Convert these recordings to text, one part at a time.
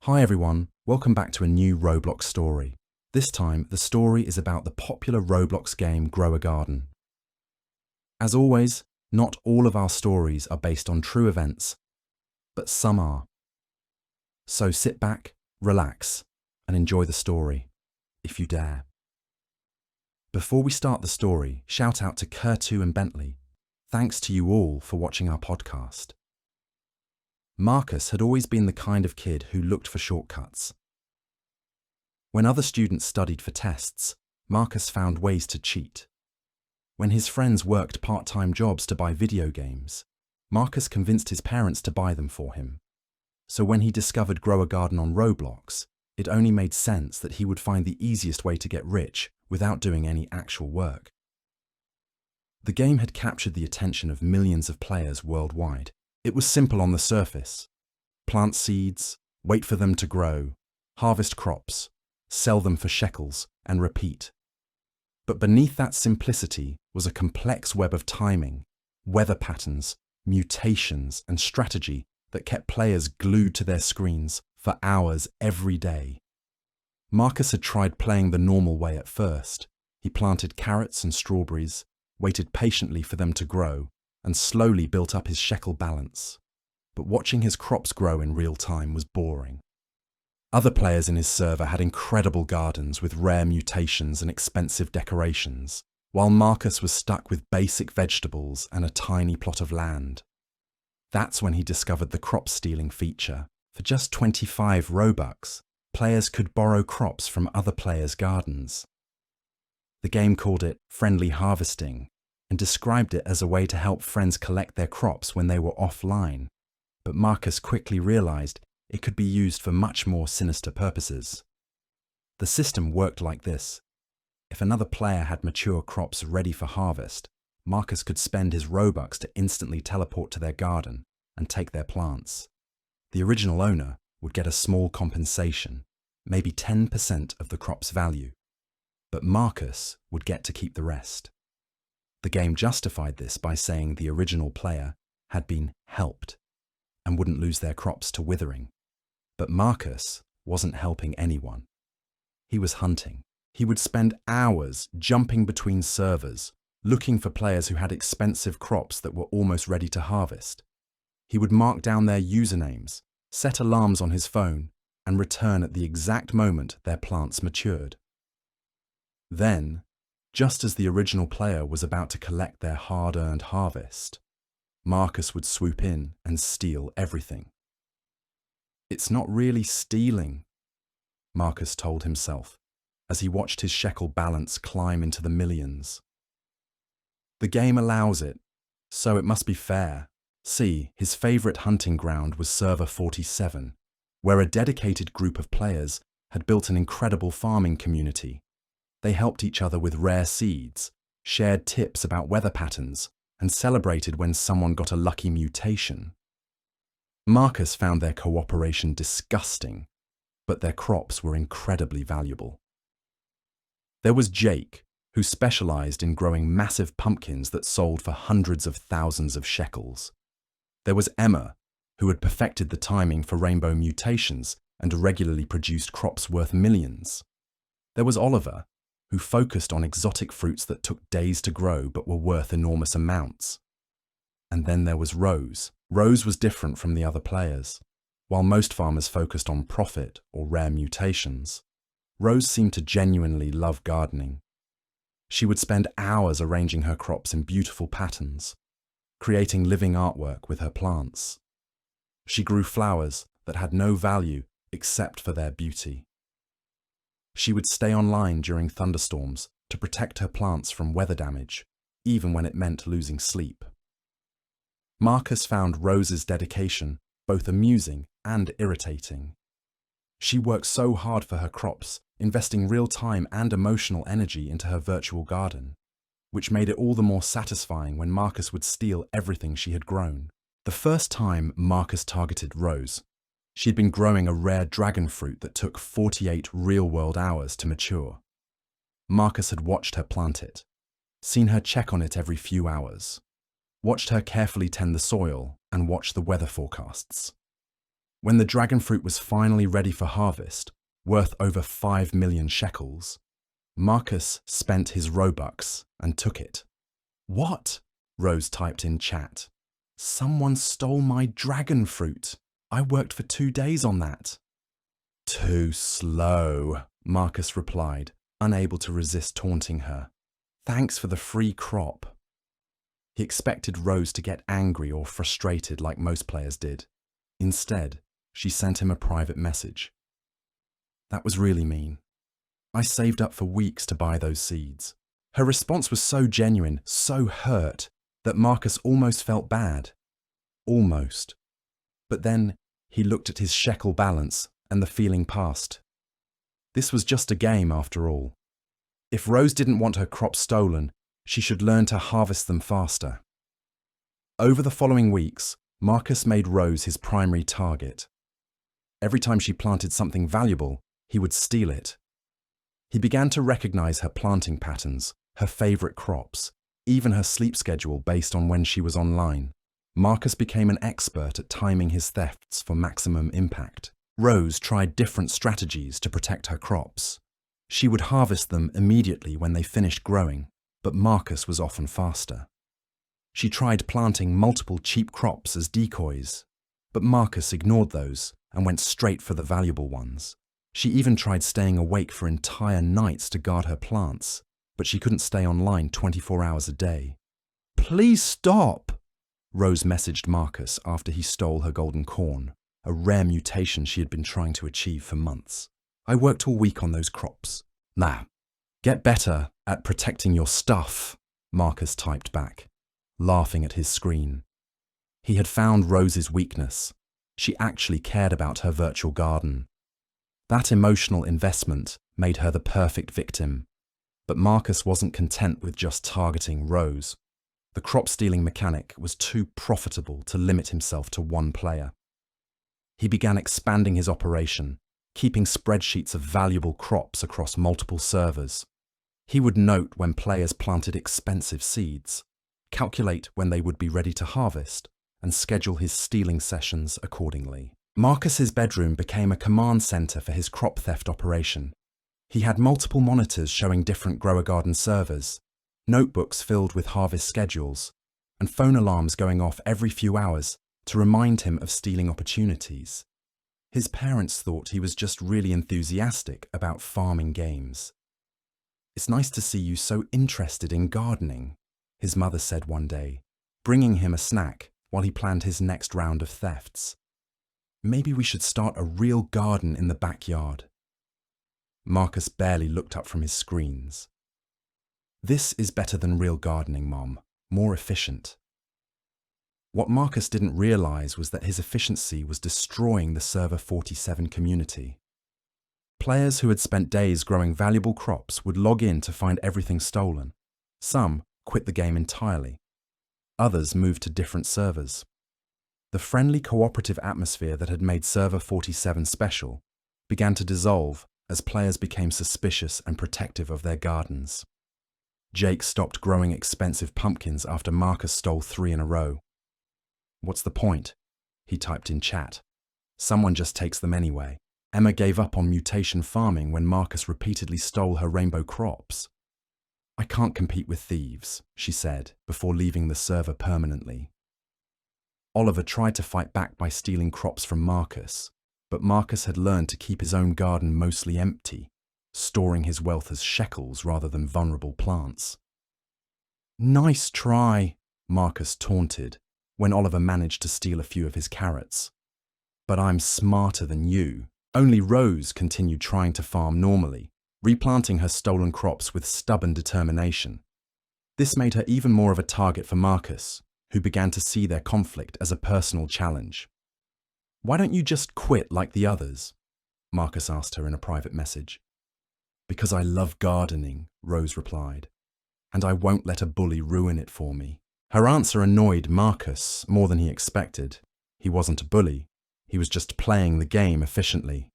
Hi everyone, welcome back to a new Roblox story. This time, the story is about the popular Roblox game Grow a Garden. As always, not all of our stories are based on true events, but some are. So sit back, relax, and enjoy the story, if you dare. Before we start the story, shout out to Kurtu and Bentley. Thanks to you all for watching our podcast. Marcus had always been the kind of kid who looked for shortcuts. When other students studied for tests, Marcus found ways to cheat. When his friends worked part-time jobs to buy video games, Marcus convinced his parents to buy them for him. So when he discovered Grow a Garden on Roblox, it only made sense that he would find the easiest way to get rich without doing any actual work. The game had captured the attention of millions of players worldwide. It was simple on the surface. Plant seeds, wait for them to grow, harvest crops, sell them for shekels, and repeat. But beneath that simplicity was a complex web of timing, weather patterns, mutations, and strategy that kept players glued to their screens for hours every day. Marcus had tried playing the normal way at first. He planted carrots and strawberries, waited patiently for them to grow, and slowly built up his shekel balance. But watching his crops grow in real time was boring. Other players in his server had incredible gardens with rare mutations and expensive decorations, while Marcus was stuck with basic vegetables and a tiny plot of land. That's when he discovered the crop stealing feature. For just 25 Robux, players could borrow crops from other players' gardens. The game called it friendly harvesting and described it as a way to help friends collect their crops when they were offline. But Marcus quickly realized it could be used for much more sinister purposes. The system worked like this. If another player had mature crops ready for harvest, Marcus could spend his Robux to instantly teleport to their garden and take their plants. The original owner would get a small compensation, maybe 10% of the crop's value, but Marcus would get to keep the rest. The game justified this by saying the original player had been helped and wouldn't lose their crops to withering. But Marcus wasn't helping anyone. He was hunting. He would spend hours jumping between servers, looking for players who had expensive crops that were almost ready to harvest. He would mark down their usernames, set alarms on his phone, and return at the exact moment their plants matured. Then, just as the original player was about to collect their hard-earned harvest, Marcus would swoop in and steal everything. It's not really stealing, Marcus told himself as he watched his shekel balance climb into the millions. The game allows it, so it must be fair. See, his favorite hunting ground was Server 47, where a dedicated group of players had built an incredible farming community. They helped each other with rare seeds, shared tips about weather patterns, and celebrated when someone got a lucky mutation. Marcus found their cooperation disgusting, but their crops were incredibly valuable. There was Jake, who specialized in growing massive pumpkins that sold for hundreds of thousands of shekels. There was Emma, who had perfected the timing for rainbow mutations and regularly produced crops worth millions. There was Oliver, who focused on exotic fruits that took days to grow but were worth enormous amounts. And then there was Rose. Rose was different from the other players. While most farmers focused on profit or rare mutations, Rose seemed to genuinely love gardening. She would spend hours arranging her crops in beautiful patterns, creating living artwork with her plants. She grew flowers that had no value except for their beauty. She would stay online during thunderstorms to protect her plants from weather damage, even when it meant losing sleep. Marcus found Rose's dedication both amusing and irritating. She worked so hard for her crops, investing real time and emotional energy into her virtual garden, which made it all the more satisfying when Marcus would steal everything she had grown. The first time Marcus targeted Rose, she'd been growing a rare dragon fruit that took 48 real-world hours to mature. Marcus had watched her plant it, seen her check on it every few hours, watched her carefully tend the soil, and watched the weather forecasts. When the dragon fruit was finally ready for harvest, worth over 5 million shekels, Marcus spent his Robux and took it. "What?" Rose typed in chat. "Someone stole my dragon fruit. I worked for 2 days on that." "Too slow," Marcus replied, unable to resist taunting her. "Thanks for the free crop." He expected Rose to get angry or frustrated like most players did. Instead, she sent him a private message. "That was really mean. I saved up for weeks to buy those seeds." Her response was so genuine, so hurt, that Marcus almost felt bad. Almost. But then he looked at his shekel balance and the feeling passed. This was just a game after all. If Rose didn't want her crops stolen, she should learn to harvest them faster. Over the following weeks, Marcus made Rose his primary target. Every time she planted something valuable, he would steal it. He began to recognize her planting patterns, her favorite crops, even her sleep schedule based on when she was online. Marcus became an expert at timing his thefts for maximum impact. Rose tried different strategies to protect her crops. She would harvest them immediately when they finished growing, but Marcus was often faster. She tried planting multiple cheap crops as decoys, but Marcus ignored those and went straight for the valuable ones. She even tried staying awake for entire nights to guard her plants, but she couldn't stay online 24 hours a day. "Please stop," Rose messaged Marcus after he stole her golden corn, a rare mutation she had been trying to achieve for months. "I worked all week on those crops. Nah, get better at protecting your stuff," Marcus typed back, laughing at his screen. He had found Rose's weakness. She actually cared about her virtual garden. That emotional investment made her the perfect victim. But Marcus wasn't content with just targeting Rose. The crop-stealing mechanic was too profitable to limit himself to one player. He began expanding his operation, keeping spreadsheets of valuable crops across multiple servers. He would note when players planted expensive seeds, calculate when they would be ready to harvest, and schedule his stealing sessions accordingly. Marcus's bedroom became a command center for his crop theft operation. He had multiple monitors showing different grower garden servers, notebooks filled with harvest schedules, and phone alarms going off every few hours to remind him of stealing opportunities. His parents thought he was just really enthusiastic about farming games. "It's nice to see you so interested in gardening," his mother said one day, bringing him a snack while he planned his next round of thefts. "Maybe we should start a real garden in the backyard." Marcus barely looked up from his screens. "This is better than real gardening, Mom. More efficient." What Marcus didn't realize was that his efficiency was destroying the Server 47 community. Players who had spent days growing valuable crops would log in to find everything stolen. Some quit the game entirely. Others moved to different servers. The friendly cooperative atmosphere that had made Server 47 special began to dissolve as players became suspicious and protective of their gardens. Jake stopped growing expensive pumpkins after Marcus stole 3 in a row. "What's the point?" he typed in chat. "Someone just takes them anyway." Emma gave up on mutation farming when Marcus repeatedly stole her rainbow crops. "I can't compete with thieves," she said, before leaving the server permanently. Oliver tried to fight back by stealing crops from Marcus, but Marcus had learned to keep his own garden mostly empty, storing his wealth as shekels rather than vulnerable plants. "Nice try," Marcus taunted, when Oliver managed to steal a few of his carrots. "But I'm smarter than you." Only Rose continued trying to farm normally, replanting her stolen crops with stubborn determination. This made her even more of a target for Marcus, who began to see their conflict as a personal challenge. "Why don't you just quit like the others?" Marcus asked her in a private message. "Because I love gardening," Rose replied, "and I won't let a bully ruin it for me." Her answer annoyed Marcus more than he expected. He wasn't a bully. He was just playing the game efficiently.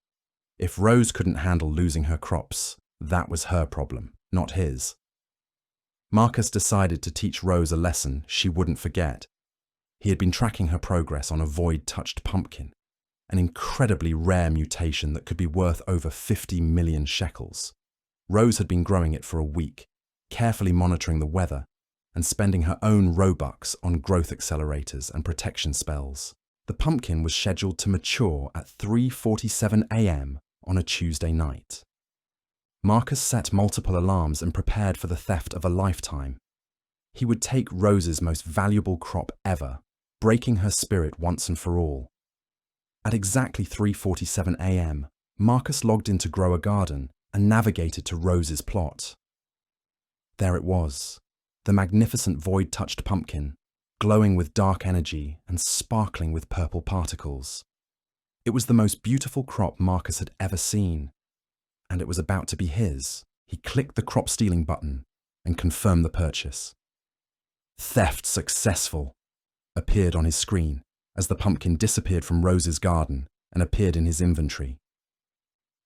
If Rose couldn't handle losing her crops, that was her problem, not his. Marcus decided to teach Rose a lesson she wouldn't forget. He had been tracking her progress on a void-touched pumpkin, an incredibly rare mutation that could be worth over 50 million shekels. Rose had been growing it for a week, carefully monitoring the weather and spending her own Robux on growth accelerators and protection spells. The pumpkin was scheduled to mature at 3:47 a.m. on a Tuesday night. Marcus set multiple alarms and prepared for the theft of a lifetime. He would take Rose's most valuable crop ever, breaking her spirit once and for all. At exactly 3:47 a.m., Marcus logged into Grow a Garden and navigated to Rose's plot. There it was, the magnificent void-touched pumpkin, glowing with dark energy and sparkling with purple particles. It was the most beautiful crop Marcus had ever seen, and it was about to be his. He clicked the crop stealing button and confirmed the purchase. "Theft successful," appeared on his screen as the pumpkin disappeared from Rose's garden and appeared in his inventory.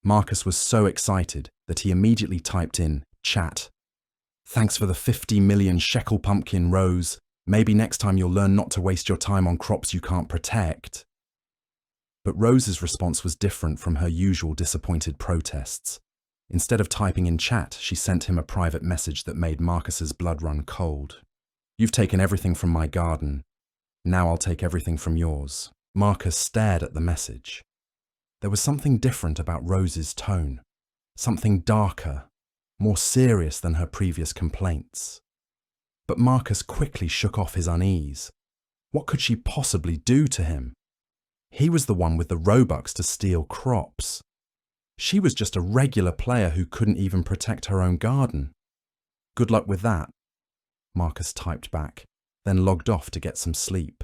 Marcus was so excited that he immediately typed in chat. "Thanks for the 50 million shekel pumpkin, Rose. Maybe next time you'll learn not to waste your time on crops you can't protect." But Rose's response was different from her usual disappointed protests. Instead of typing in chat, she sent him a private message that made Marcus's blood run cold. "You've taken everything from my garden. Now I'll take everything from yours." Marcus stared at the message. There was something different about Rose's tone, something darker, more serious than her previous complaints. But Marcus quickly shook off his unease. What could she possibly do to him? He was the one with the Robux to steal crops. She was just a regular player who couldn't even protect her own garden. "Good luck with that," Marcus typed back, then logged off to get some sleep.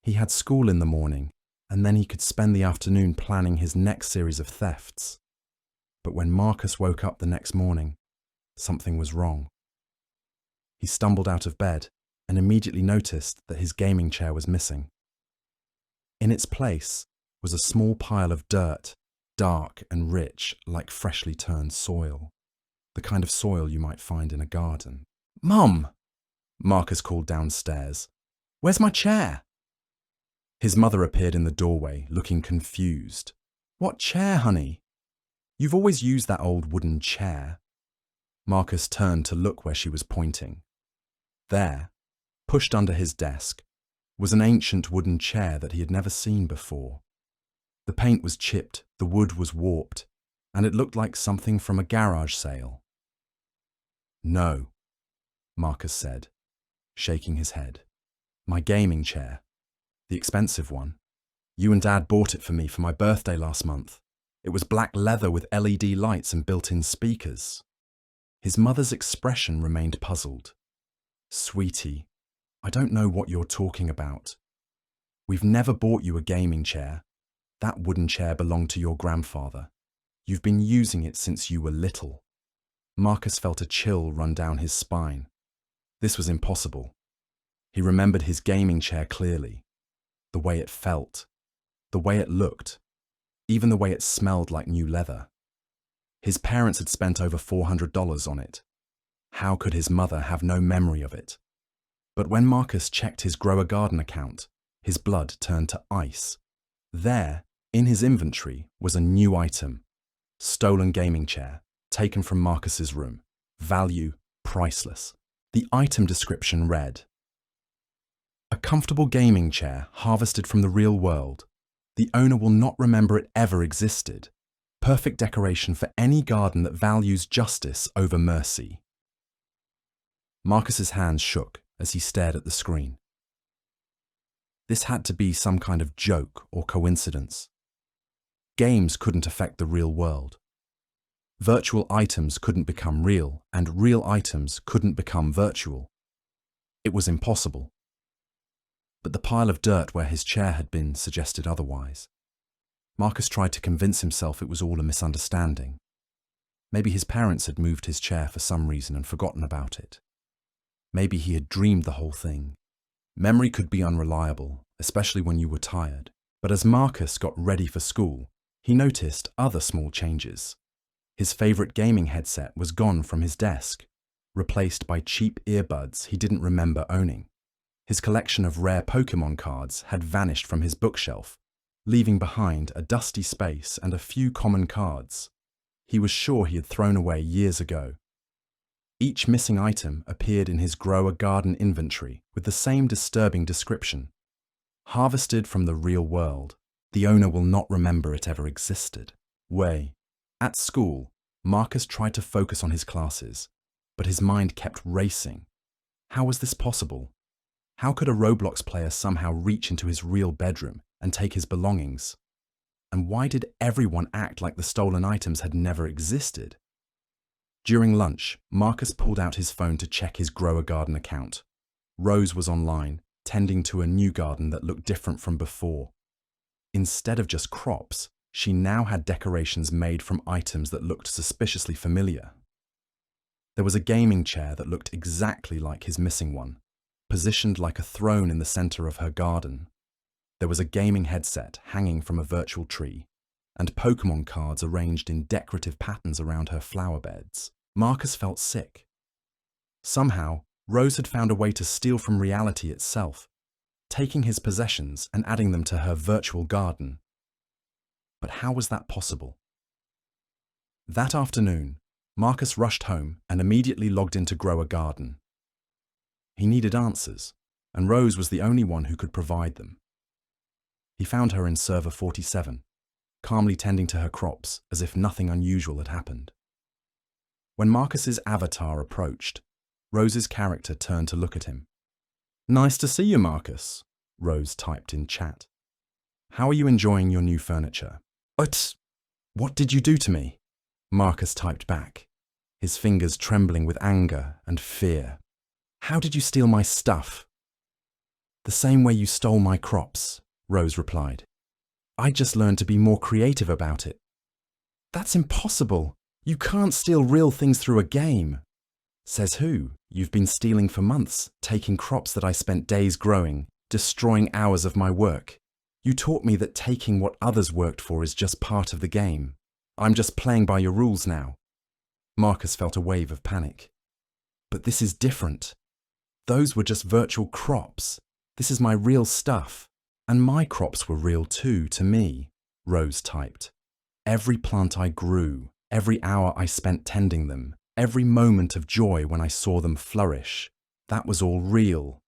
He had school in the morning, and then he could spend the afternoon planning his next series of thefts. But when Marcus woke up the next morning, something was wrong. He stumbled out of bed and immediately noticed that his gaming chair was missing. In its place was a small pile of dirt, dark and rich like freshly turned soil, the kind of soil you might find in a garden. "Mum!" Marcus called downstairs. "Where's my chair?" His mother appeared in the doorway, looking confused. "What chair, honey? You've always used that old wooden chair." Marcus turned to look where she was pointing. There, pushed under his desk, was an ancient wooden chair that he had never seen before. The paint was chipped, the wood was warped, and it looked like something from a garage sale. "No," Marcus said, shaking his head. "My gaming chair. The expensive one. You and Dad bought it for me for my birthday last month. It was black leather with LED lights and built-in speakers." His mother's expression remained puzzled. "Sweetie, I don't know what you're talking about. We've never bought you a gaming chair. That wooden chair belonged to your grandfather. You've been using it since you were little." Marcus felt a chill run down his spine. This was impossible. He remembered his gaming chair clearly. The way it felt, the way it looked, even the way it smelled like new leather. His parents had spent over $400 on it. How could his mother have no memory of it? But when Marcus checked his Grow a Garden account, his blood turned to ice. There, in his inventory, was a new item. Stolen gaming chair, taken from Marcus's room. Value, priceless. The item description read, "A comfortable gaming chair harvested from the real world. The owner will not remember it ever existed. Perfect decoration for any garden that values justice over mercy." Marcus's hands shook as he stared at the screen. This had to be some kind of joke or coincidence. Games couldn't affect the real world. Virtual items couldn't become real, and real items couldn't become virtual. It was impossible. But the pile of dirt where his chair had been suggested otherwise. Marcus tried to convince himself it was all a misunderstanding. Maybe his parents had moved his chair for some reason and forgotten about it. Maybe he had dreamed the whole thing. Memory could be unreliable, especially when you were tired. But as Marcus got ready for school, he noticed other small changes. His favorite gaming headset was gone from his desk, replaced by cheap earbuds he didn't remember owning. His collection of rare Pokémon cards had vanished from his bookshelf, leaving behind a dusty space and a few common cards he was sure he had thrown away years ago. Each missing item appeared in his Grow a Garden inventory with the same disturbing description. Harvested from the real world. The owner will not remember it ever existed. Way. At school, Marcus tried to focus on his classes, but his mind kept racing. How was this possible? How could a Roblox player somehow reach into his real bedroom and take his belongings? And why did everyone act like the stolen items had never existed? During lunch, Marcus pulled out his phone to check his Grow a Garden account. Rose was online, tending to a new garden that looked different from before. Instead of just crops, she now had decorations made from items that looked suspiciously familiar. There was a gaming chair that looked exactly like his missing one, positioned like a throne in the center of her garden. There was a gaming headset hanging from a virtual tree, and Pokémon cards arranged in decorative patterns around her flower beds. Marcus felt sick. Somehow, Rose had found a way to steal from reality itself, taking his possessions and adding them to her virtual garden. But how was that possible? That afternoon, Marcus rushed home and immediately logged into Grow a Garden. He needed answers, and Rose was the only one who could provide them. He found her in Server 47, calmly tending to her crops as if nothing unusual had happened. When Marcus's avatar approached, Rose's character turned to look at him. "Nice to see you, Marcus," Rose typed in chat. "How are you enjoying your new furniture?" "But what did you do to me?" Marcus typed back, his fingers trembling with anger and fear. "How did you steal my stuff?" "The same way you stole my crops," Rose replied. "I just learned to be more creative about it." "That's impossible. You can't steal real things through a game." "Says who? You've been stealing for months, taking crops that I spent days growing, destroying hours of my work. You taught me that taking what others worked for is just part of the game. I'm just playing by your rules now." Marcus felt a wave of panic. "But this is different. Those were just virtual crops. This is my real stuff. And my crops were real too, to me," Rose typed. "Every plant I grew, every hour I spent tending them, every moment of joy when I saw them flourish, that was all real.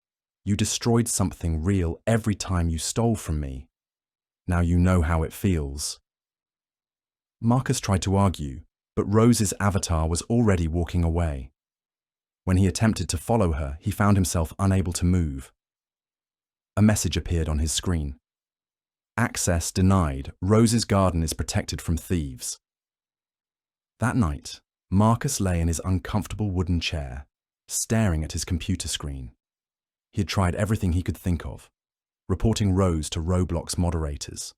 You destroyed something real every time you stole from me. Now you know how it feels." Marcus tried to argue, but Rose's avatar was already walking away. When he attempted to follow her, he found himself unable to move. A message appeared on his screen. "Access denied. Rose's garden is protected from thieves." That night, Marcus lay in his uncomfortable wooden chair, staring at his computer screen. He had tried everything he could think of, reporting Rose to Roblox moderators,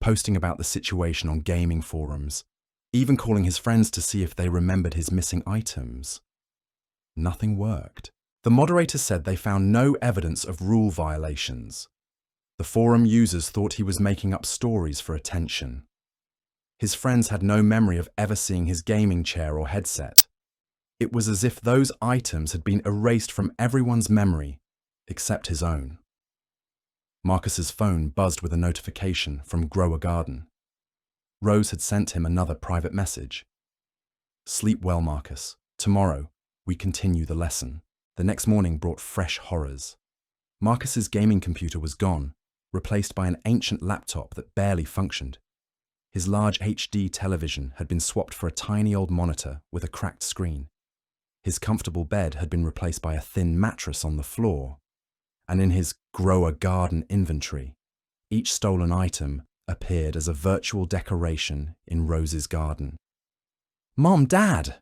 posting about the situation on gaming forums, even calling his friends to see if they remembered his missing items. Nothing worked. The moderators said they found no evidence of rule violations. The forum users thought he was making up stories for attention. His friends had no memory of ever seeing his gaming chair or headset. It was as if those items had been erased from everyone's memory, except his own. Marcus's phone buzzed with a notification from Grow a Garden. Rose had sent him another private message. "Sleep well, Marcus. Tomorrow, we continue the lesson." The next morning brought fresh horrors. Marcus's gaming computer was gone, replaced by an ancient laptop that barely functioned. His large HD television had been swapped for a tiny old monitor with a cracked screen. His comfortable bed had been replaced by a thin mattress on the floor. And in his Grow a Garden inventory, each stolen item appeared as a virtual decoration in Rose's garden. "Mom, Dad!"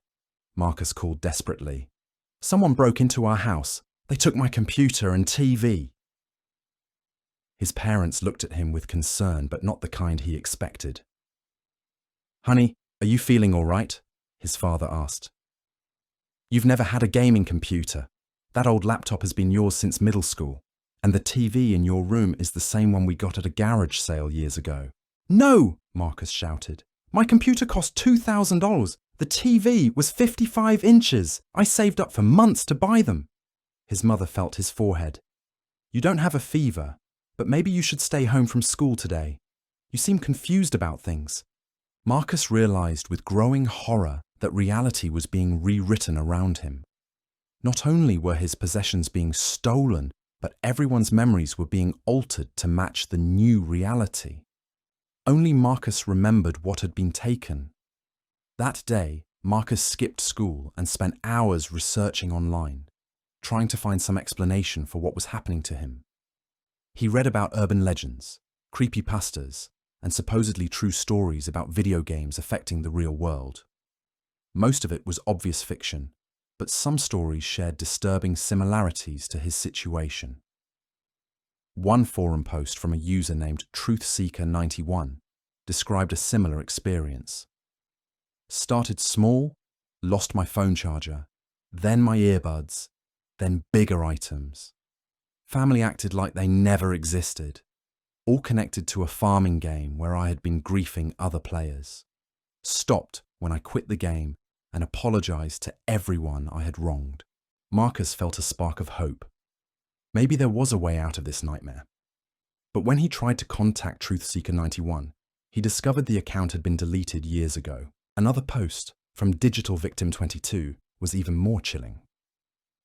Marcus called desperately. "Someone broke into our house. They took my computer and TV." His parents looked at him with concern, but not the kind he expected. "Honey, are you feeling all right?" his father asked. "You've never had a gaming computer. That old laptop has been yours since middle school, and the TV in your room is the same one we got at a garage sale years ago." "No!" Marcus shouted. "My computer cost $2,000. The TV was 55 inches. I saved up for months to buy them." His mother felt his forehead. "You don't have a fever, but maybe you should stay home from school today. You seem confused about things." Marcus realized with growing horror that reality was being rewritten around him. Not only were his possessions being stolen, but everyone's memories were being altered to match the new reality. Only Marcus remembered what had been taken. That day, Marcus skipped school and spent hours researching online, trying to find some explanation for what was happening to him. He read about urban legends, creepypastas, and supposedly true stories about video games affecting the real world. Most of it was obvious fiction, but some stories shared disturbing similarities to his situation. One forum post from a user named TruthSeeker91 described a similar experience. "Started small, lost my phone charger, then my earbuds, then bigger items. Family acted like they never existed, all connected to a farming game where I had been griefing other players. Stopped when I quit the game and apologized to everyone I had wronged." Marcus felt a spark of hope. Maybe there was a way out of this nightmare. But when he tried to contact TruthSeeker91, he discovered the account had been deleted years ago. Another post from Digital Victim 22 was even more chilling.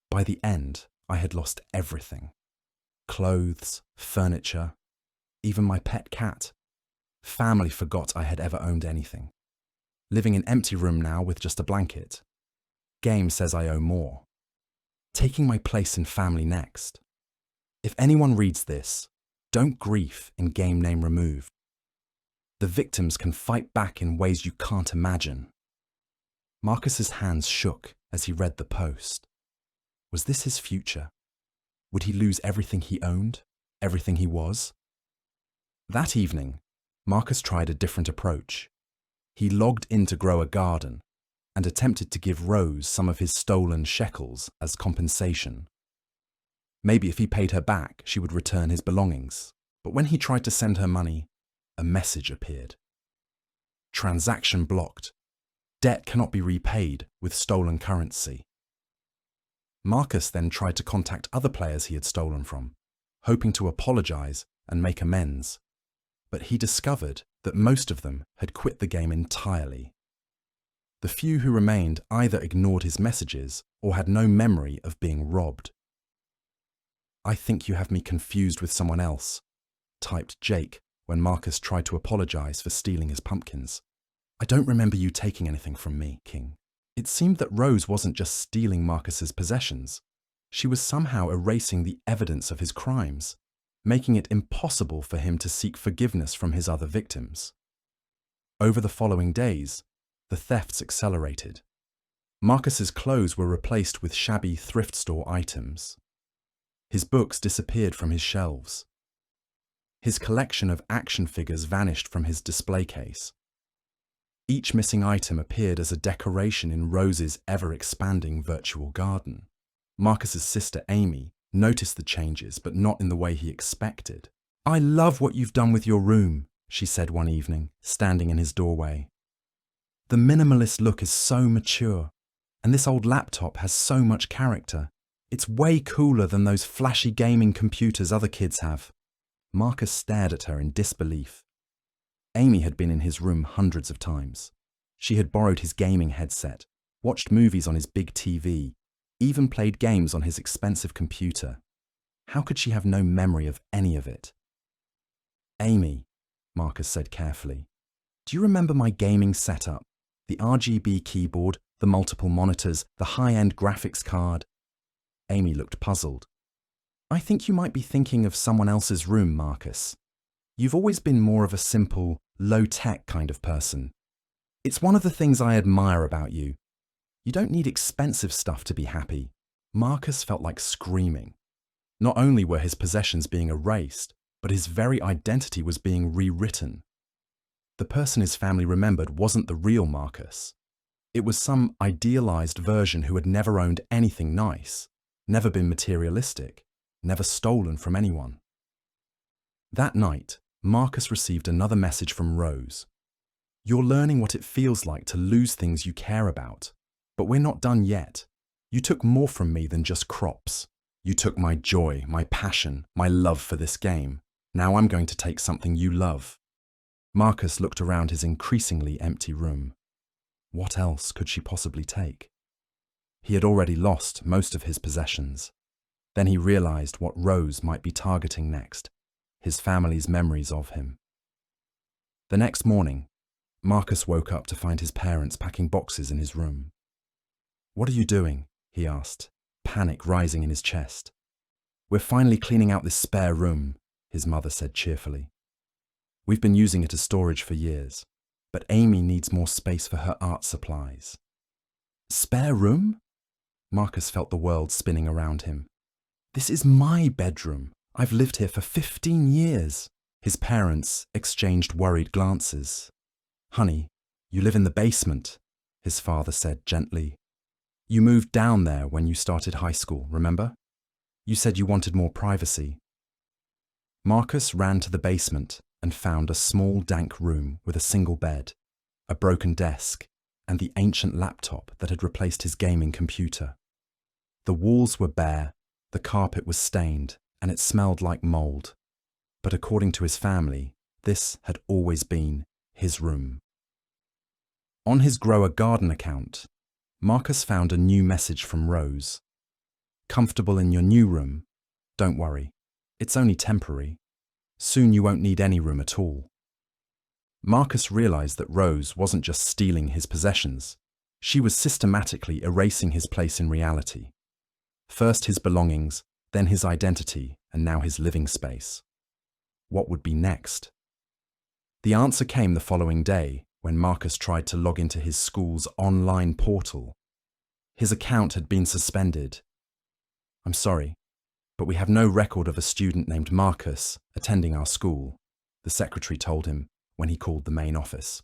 "By the end, I had lost everything. Clothes, furniture, even my pet cat. Family forgot I had ever owned anything. Living in an empty room now with just a blanket. Game says I owe more. Taking my place in family next. If anyone reads this, don't grief in game name removed. The victims can fight back in ways you can't imagine." Marcus's hands shook as he read the post. Was this his future? Would he lose everything he owned, everything he was? That evening, Marcus tried a different approach. He logged in to grow a garden and attempted to give Rose some of his stolen shekels as compensation. Maybe if he paid her back, she would return his belongings. But when he tried to send her money, a message appeared. "Transaction blocked. Debt cannot be repaid with stolen currency." Marcus then tried to contact other players he had stolen from, hoping to apologize and make amends. But he discovered that most of them had quit the game entirely. The few who remained either ignored his messages or had no memory of being robbed. "I think you have me confused with someone else," typed Jake when Marcus tried to apologize for stealing his pumpkins. "I don't remember you taking anything from me, King." It seemed that Rose wasn't just stealing Marcus's possessions. She was somehow erasing the evidence of his crimes, making it impossible for him to seek forgiveness from his other victims. Over the following days, the thefts accelerated. Marcus's clothes were replaced with shabby thrift store items. His books disappeared from his shelves. His collection of action figures vanished from his display case. Each missing item appeared as a decoration in Rose's ever-expanding virtual garden. Marcus's sister Amy noticed the changes, but not in the way he expected. "I love what you've done with your room," she said one evening, standing in his doorway. "The minimalist look is so mature, and this old laptop has so much character. It's way cooler than those flashy gaming computers other kids have." Marcus stared at her in disbelief. Amy had been in his room hundreds of times. She had borrowed his gaming headset, watched movies on his big TV, even played games on his expensive computer. How could she have no memory of any of it? "Amy," Marcus said carefully, "do you remember my gaming setup? The RGB keyboard, the multiple monitors, the high-end graphics card?" Amy looked puzzled. "I think you might be thinking of someone else's room, Marcus. You've always been more of a simple, low-tech kind of person. It's one of the things I admire about you. You don't need expensive stuff to be happy." Marcus felt like screaming. Not only were his possessions being erased, but his very identity was being rewritten. The person his family remembered wasn't the real Marcus. It was some idealized version who had never owned anything nice, never been materialistic, never stolen from anyone. That night, Marcus received another message from Rose. "You're learning what it feels like to lose things you care about. But we're not done yet. You took more from me than just crops. You took my joy, my passion, my love for this game. Now I'm going to take something you love. Marcus looked around his increasingly empty room. What else could she possibly take? He had already lost most of his possessions. Then he realized what Rose might be targeting next, his family's memories of him. The next morning, Marcus woke up to find his parents packing boxes in his room. "What are you doing?" he asked, panic rising in his chest. "We're finally cleaning out this spare room," his mother said cheerfully. "We've been using it as storage for years, but Amy needs more space for her art supplies." "Spare room?" Marcus felt the world spinning around him. "This is my bedroom. I've lived here for 15 years. His parents exchanged worried glances. "Honey, you live in the basement," his father said gently. "You moved down there when you started high school, remember? You said you wanted more privacy." Marcus ran to the basement and found a small, dank room with a single bed, a broken desk, and the ancient laptop that had replaced his gaming computer. The walls were bare, the carpet was stained, and it smelled like mold. But according to his family, this had always been his room. On his Grow a Garden account, Marcus found a new message from Rose. "Comfortable in your new room? Don't worry, it's only temporary. Soon you won't need any room at all." Marcus realized that Rose wasn't just stealing his possessions, she was systematically erasing his place in reality. First his belongings, then his identity, and now his living space. What would be next? The answer came the following day when Marcus tried to log into his school's online portal. His account had been suspended. "I'm sorry, but we have no record of a student named Marcus attending our school," the secretary told him when he called the main office.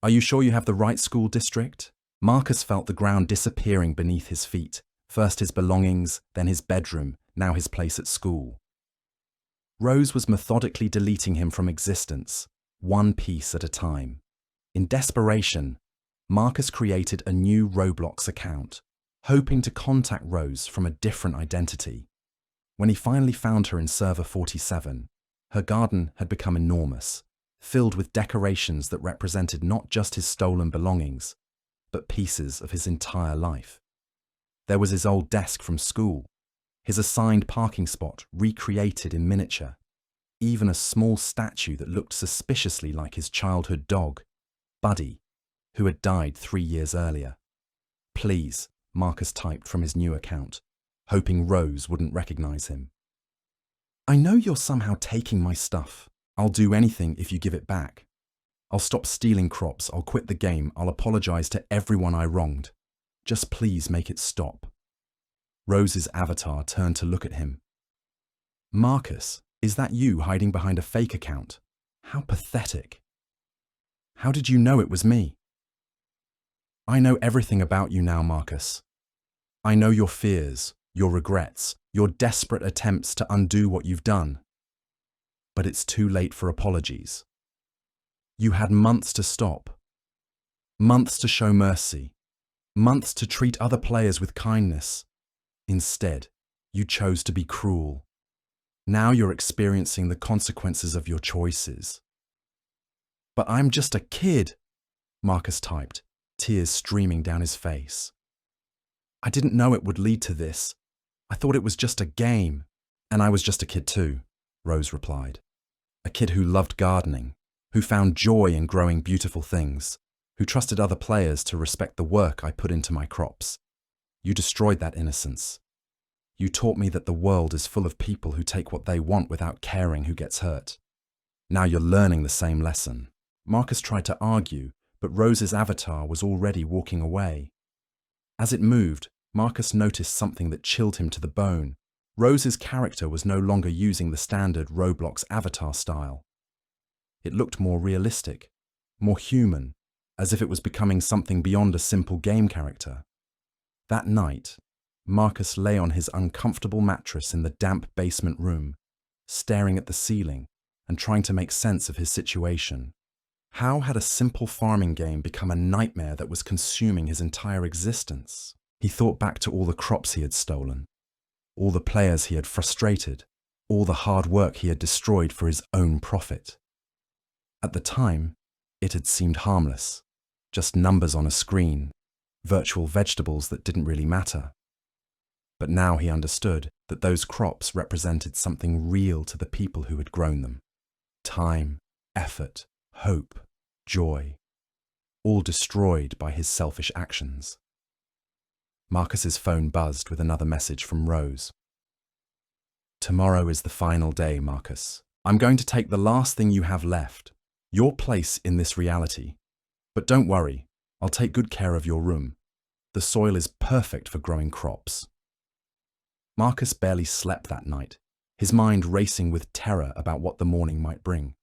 "Are you sure you have the right school district?" Marcus felt the ground disappearing beneath his feet, first his belongings, then his bedroom, now his place at school. Rose was methodically deleting him from existence, one piece at a time. In desperation, Marcus created a new Roblox account, hoping to contact Rose from a different identity. When he finally found her in Server 47, her garden had become enormous, filled with decorations that represented not just his stolen belongings, but pieces of his entire life. There was his old desk from school, his assigned parking spot recreated in miniature, even a small statue that looked suspiciously like his childhood dog, Buddy, who had died 3 years earlier. "Please," Marcus typed from his new account, hoping Rose wouldn't recognize him. "I know you're somehow taking my stuff. I'll do anything if you give it back. I'll stop stealing crops, I'll quit the game, I'll apologize to everyone I wronged. Just please make it stop." Rose's avatar turned to look at him. "Marcus, is that you hiding behind a fake account? How pathetic. How did you know it was me?" "I know everything about you now, Marcus. I know your fears, your regrets, your desperate attempts to undo what you've done. But it's too late for apologies. You had months to stop, months to show mercy, months to treat other players with kindness. Instead, you chose to be cruel. Now you're experiencing the consequences of your choices." "But I'm just a kid," Marcus typed, tears streaming down his face. "I didn't know it would lead to this. I thought it was just a game." "And I was just a kid too," Rose replied. "A kid who loved gardening, who found joy in growing beautiful things, who trusted other players to respect the work I put into my crops. You destroyed that innocence. You taught me that the world is full of people who take what they want without caring who gets hurt. Now you're learning the same lesson." Marcus tried to argue, but Rose's avatar was already walking away. As it moved, Marcus noticed something that chilled him to the bone. Rose's character was no longer using the standard Roblox avatar style. It looked more realistic, more human, as if it was becoming something beyond a simple game character. That night, Marcus lay on his uncomfortable mattress in the damp basement room, staring at the ceiling and trying to make sense of his situation. How had a simple farming game become a nightmare that was consuming his entire existence? He thought back to all the crops he had stolen, all the players he had frustrated, all the hard work he had destroyed for his own profit. At the time, it had seemed harmless, just numbers on a screen, virtual vegetables that didn't really matter. But now he understood that those crops represented something real to the people who had grown them. Time, effort, hope, joy, all destroyed by his selfish actions. Marcus's phone buzzed with another message from Rose. "Tomorrow is the final day, Marcus. I'm going to take the last thing you have left, your place in this reality. But don't worry, I'll take good care of your room. The soil is perfect for growing crops." Marcus barely slept that night, his mind racing with terror about what the morning might bring.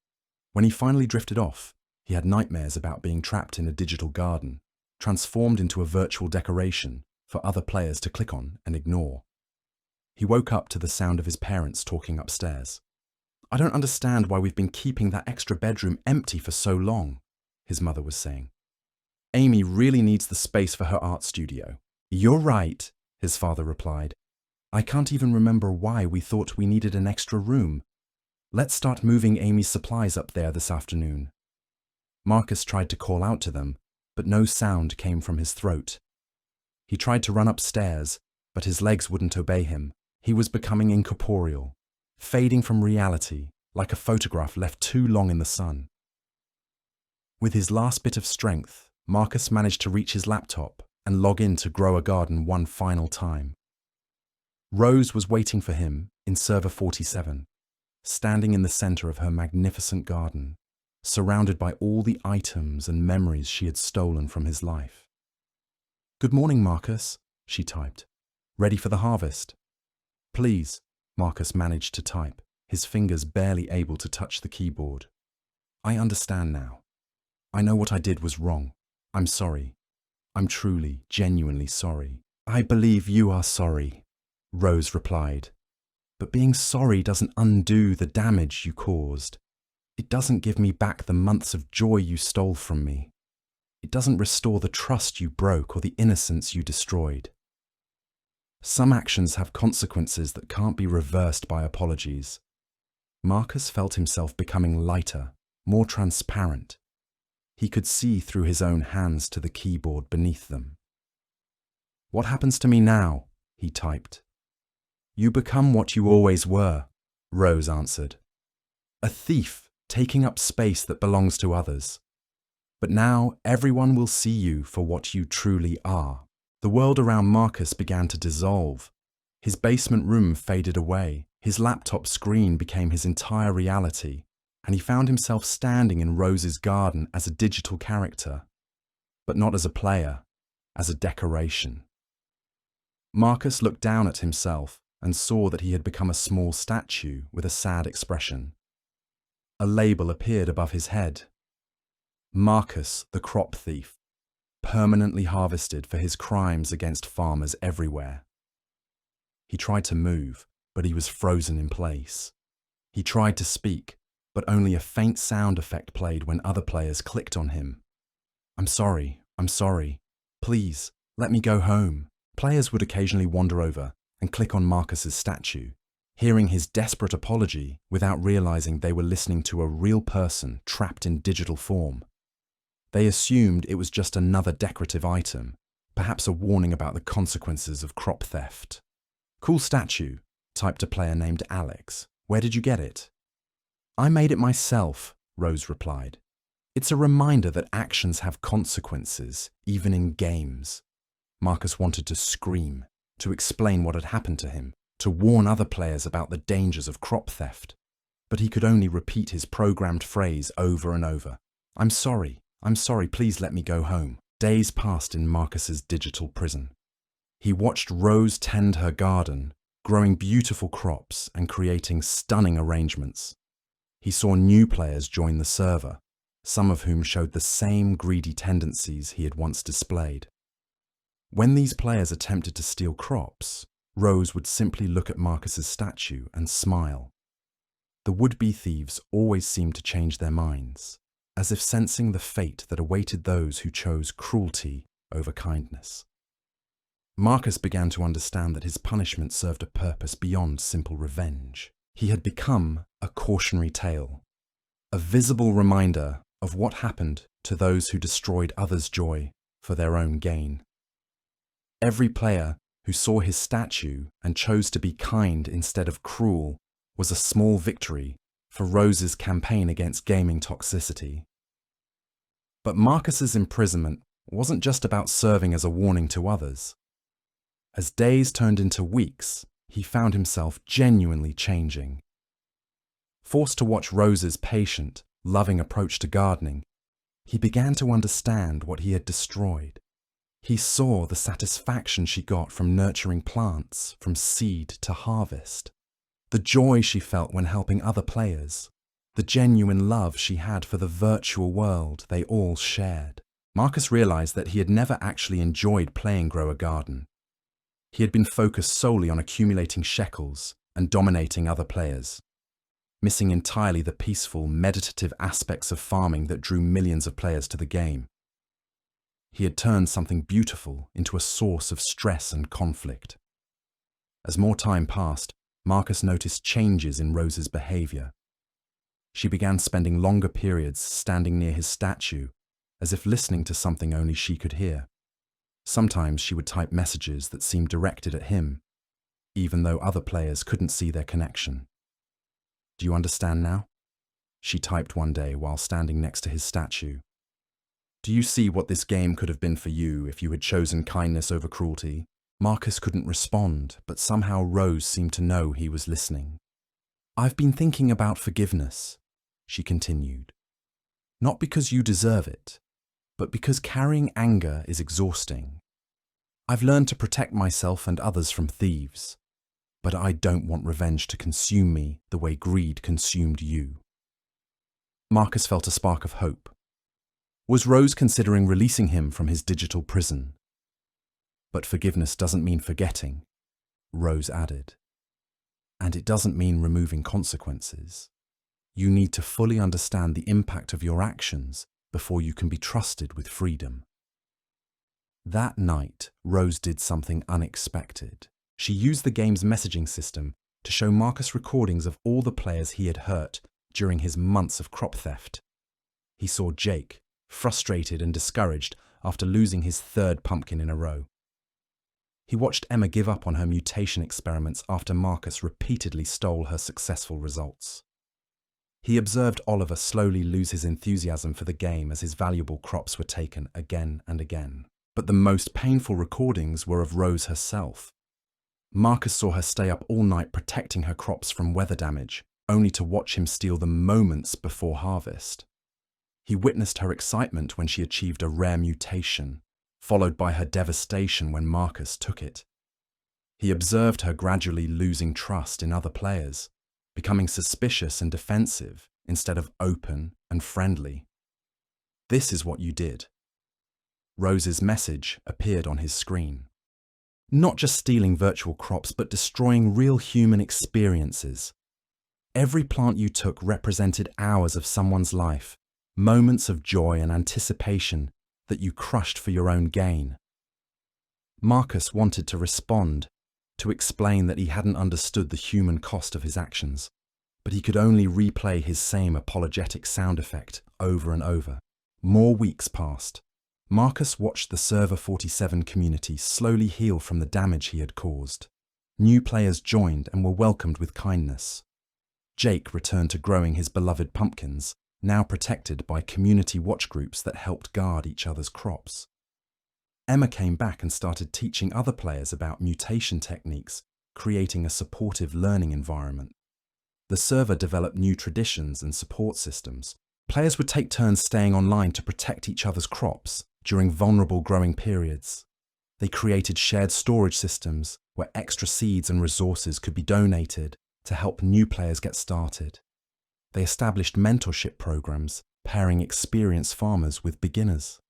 When he finally drifted off, he had nightmares about being trapped in a digital garden, transformed into a virtual decoration for other players to click on and ignore. He woke up to the sound of his parents talking upstairs. "I don't understand why we've been keeping that extra bedroom empty for so long," his mother was saying. "Amy really needs the space for her art studio." "You're right," his father replied. "I can't even remember why we thought we needed an extra room. Let's start moving Amy's supplies up there this afternoon." Marcus tried to call out to them, but no sound came from his throat. He tried to run upstairs, but his legs wouldn't obey him. He was becoming incorporeal, fading from reality like a photograph left too long in the sun. With his last bit of strength, Marcus managed to reach his laptop and log in to Grow a Garden one final time. Rose was waiting for him in server 47, standing in the center of her magnificent garden, surrounded by all the items and memories she had stolen from his life. "Good morning, Marcus," she typed. "Ready for the harvest?" "Please," Marcus managed to type, his fingers barely able to touch the keyboard. "I understand now. I know what I did was wrong. I'm sorry. I'm truly, genuinely sorry." "I believe you are sorry," Rose replied. "But being sorry doesn't undo the damage you caused. It doesn't give me back the months of joy you stole from me. It doesn't restore the trust you broke or the innocence you destroyed. Some actions have consequences that can't be reversed by apologies." Marcus felt himself becoming lighter, more transparent. He could see through his own hands to the keyboard beneath them. "What happens to me now?" he typed. "You become what you always were," Rose answered. "A thief taking up space that belongs to others. But now everyone will see you for what you truly are." The world around Marcus began to dissolve. His basement room faded away, his laptop screen became his entire reality, and he found himself standing in Rose's garden as a digital character, but not as a player, as a decoration. Marcus looked down at himself and saw that he had become a small statue with a sad expression. A label appeared above his head. "Marcus the Crop Thief, permanently harvested for his crimes against farmers everywhere." He tried to move, but he was frozen in place. He tried to speak, but only a faint sound effect played when other players clicked on him. I'm sorry, please, let me go home." Players would occasionally wander over and click on Marcus's statue, hearing his desperate apology without realizing they were listening to a real person trapped in digital form. They assumed it was just another decorative item, perhaps a warning about the consequences of crop theft. "Cool statue," typed a player named Alex. "Where did you get it?" "I made it myself," Rose replied. "It's a reminder that actions have consequences, even in games." Marcus wanted to scream, to explain what had happened to him, to warn other players about the dangers of crop theft. But he could only repeat his programmed phrase over and over. I'm sorry, please let me go home." Days passed in Marcus's digital prison. He watched Rose tend her garden, growing beautiful crops and creating stunning arrangements. He saw new players join the server, some of whom showed the same greedy tendencies he had once displayed. When these players attempted to steal crops, Rose would simply look at Marcus's statue and smile. The would-be thieves always seemed to change their minds, as if sensing the fate that awaited those who chose cruelty over kindness. Marcus began to understand that his punishment served a purpose beyond simple revenge. He had become a cautionary tale, a visible reminder of what happened to those who destroyed others' joy for their own gain. Every player who saw his statue and chose to be kind instead of cruel was a small victory for Rose's campaign against gaming toxicity. But Marcus's imprisonment wasn't just about serving as a warning to others. As days turned into weeks, he found himself genuinely changing. Forced to watch Rose's patient, loving approach to gardening, he began to understand what he had destroyed. He saw the satisfaction she got from nurturing plants from seed to harvest, the joy she felt when helping other players, the genuine love she had for the virtual world they all shared. Marcus realized that he had never actually enjoyed playing Grow a Garden. He had been focused solely on accumulating shekels and dominating other players, missing entirely the peaceful, meditative aspects of farming that drew millions of players to the game. He had turned something beautiful into a source of stress and conflict. As more time passed, Marcus noticed changes in Rose's behavior. She began spending longer periods standing near his statue, as if listening to something only she could hear. Sometimes she would type messages that seemed directed at him, even though other players couldn't see their connection. "Do you understand now?" she typed one day while standing next to his statue. "Do you see what this game could have been for you if you had chosen kindness over cruelty?" Marcus couldn't respond, but somehow Rose seemed to know he was listening. "I've been thinking about forgiveness," she continued. "Not because you deserve it, but because carrying anger is exhausting. I've learned to protect myself and others from thieves, but I don't want revenge to consume me the way greed consumed you." Marcus felt a spark of hope. Was Rose considering releasing him from his digital prison? "But forgiveness doesn't mean forgetting," Rose added. "And it doesn't mean removing consequences. You need to fully understand the impact of your actions before you can be trusted with freedom." That night, Rose did something unexpected. She used the game's messaging system to show Marcus recordings of all the players he had hurt during his months of crop theft. He saw Jake, frustrated and discouraged after losing his third pumpkin in a row. He watched Emma give up on her mutation experiments after Marcus repeatedly stole her successful results. He observed Oliver slowly lose his enthusiasm for the game as his valuable crops were taken again and again. But the most painful recordings were of Rose herself. Marcus saw her stay up all night protecting her crops from weather damage, only to watch him steal them moments before harvest. He witnessed her excitement when she achieved a rare mutation, followed by her devastation when Marcus took it. He observed her gradually losing trust in other players, becoming suspicious and defensive instead of open and friendly. "This is what you did." Rose's message appeared on his screen. "Not just stealing virtual crops, but destroying real human experiences. Every plant you took represented hours of someone's life, moments of joy and anticipation that you crushed for your own gain." Marcus wanted to respond, to explain that he hadn't understood the human cost of his actions, but he could only replay his same apologetic sound effect over and over. More weeks passed. Marcus watched the Server 47 community slowly heal from the damage he had caused. New players joined and were welcomed with kindness. Jake returned to growing his beloved pumpkins, now protected by community watch groups that helped guard each other's crops. Emma came back and started teaching other players about mutation techniques, creating a supportive learning environment. The server developed new traditions and support systems. Players would take turns staying online to protect each other's crops during vulnerable growing periods. They created shared storage systems where extra seeds and resources could be donated to help new players get started. They established mentorship programs, pairing experienced farmers with beginners.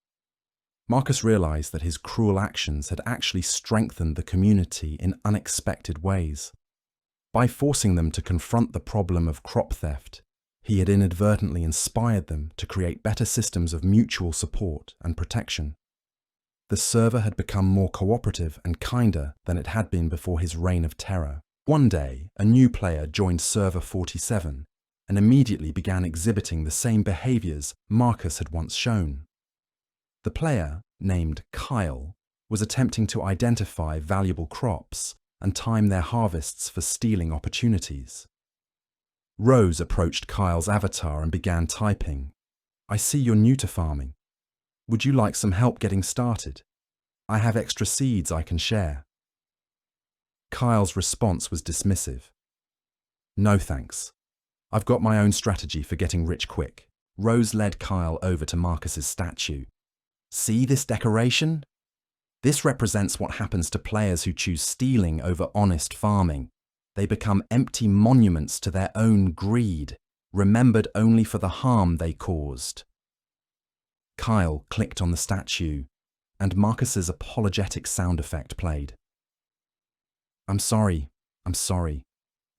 Marcus realized that his cruel actions had actually strengthened the community in unexpected ways. By forcing them to confront the problem of crop theft, he had inadvertently inspired them to create better systems of mutual support and protection. The server had become more cooperative and kinder than it had been before his reign of terror. One day, a new player joined Server 47, and immediately began exhibiting the same behaviors Marcus had once shown. The player, named Kyle, was attempting to identify valuable crops and time their harvests for stealing opportunities. Rose approached Kyle's avatar and began typing, "I see you're new to farming. Would you like some help getting started? I have extra seeds I can share." Kyle's response was dismissive. "No thanks. I've got my own strategy for getting rich quick." Rose led Kyle over to Marcus's statue. "See this decoration? This represents what happens to players who choose stealing over honest farming. They become empty monuments to their own greed, remembered only for the harm they caused." Kyle clicked on the statue, and Marcus's apologetic sound effect played. I'm sorry.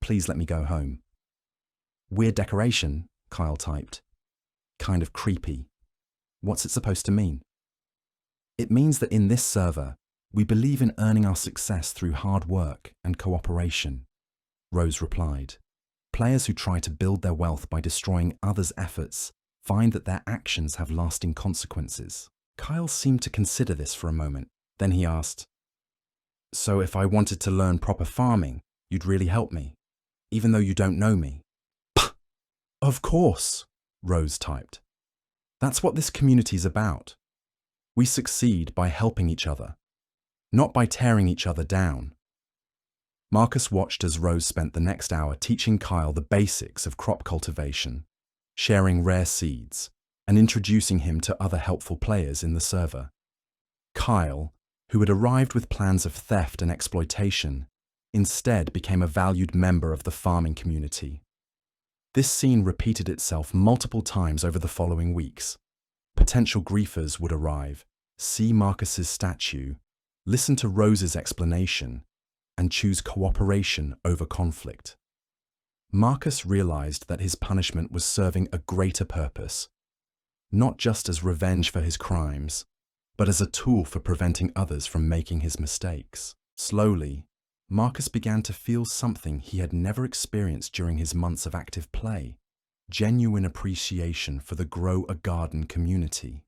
Please let me go home." "Weird decoration," Kyle typed. "Kind of creepy. What's it supposed to mean?" "It means that in this server, we believe in earning our success through hard work and cooperation," Rose replied. "Players who try to build their wealth by destroying others' efforts find that their actions have lasting consequences." Kyle seemed to consider this for a moment. Then he asked, "So if I wanted to learn proper farming, you'd really help me, even though you don't know me?" "Pah! Of course," Rose typed. "That's what this community's about. We succeed by helping each other, not by tearing each other down." Marcus watched as Rose spent the next hour teaching Kyle the basics of crop cultivation, sharing rare seeds, and introducing him to other helpful players in the server. Kyle, who had arrived with plans of theft and exploitation, instead became a valued member of the farming community. This scene repeated itself multiple times over the following weeks. Potential griefers would arrive, see Marcus's statue, listen to Rose's explanation, and choose cooperation over conflict. Marcus realized that his punishment was serving a greater purpose, not just as revenge for his crimes, but as a tool for preventing others from making his mistakes. Slowly, Marcus began to feel something he had never experienced during his months of active play: genuine appreciation for the Grow a Garden community.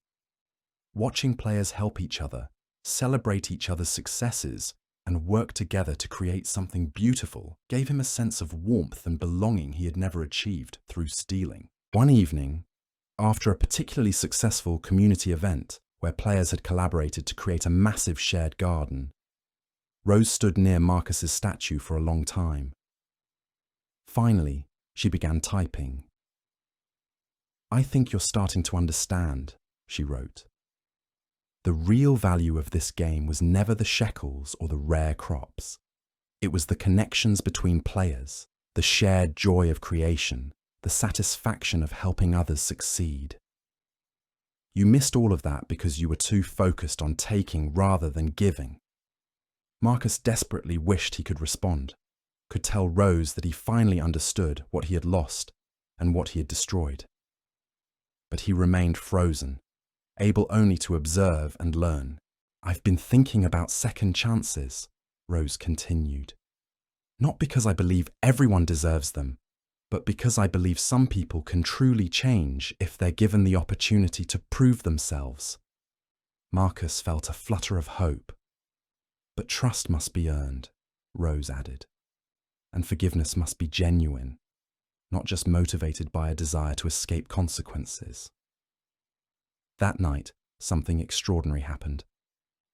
Watching players help each other, celebrate each other's successes, and work together to create something beautiful gave him a sense of warmth and belonging he had never achieved through stealing. One evening, after a particularly successful community event where players had collaborated to create a massive shared garden, Rose stood near Marcus's statue for a long time. Finally, she began typing. "I think you're starting to understand," she wrote. "The real value of this game was never the shekels or the rare crops. It was the connections between players, the shared joy of creation, the satisfaction of helping others succeed. You missed all of that because you were too focused on taking rather than giving." Marcus desperately wished he could respond, could tell Rose that he finally understood what he had lost and what he had destroyed. But he remained frozen, able only to observe and learn. "I've been thinking about second chances," Rose continued. "Not because I believe everyone deserves them, but because I believe some people can truly change if they're given the opportunity to prove themselves." Marcus felt a flutter of hope. "But trust must be earned," Rose added, "and forgiveness must be genuine, not just motivated by a desire to escape consequences." That night, something extraordinary happened.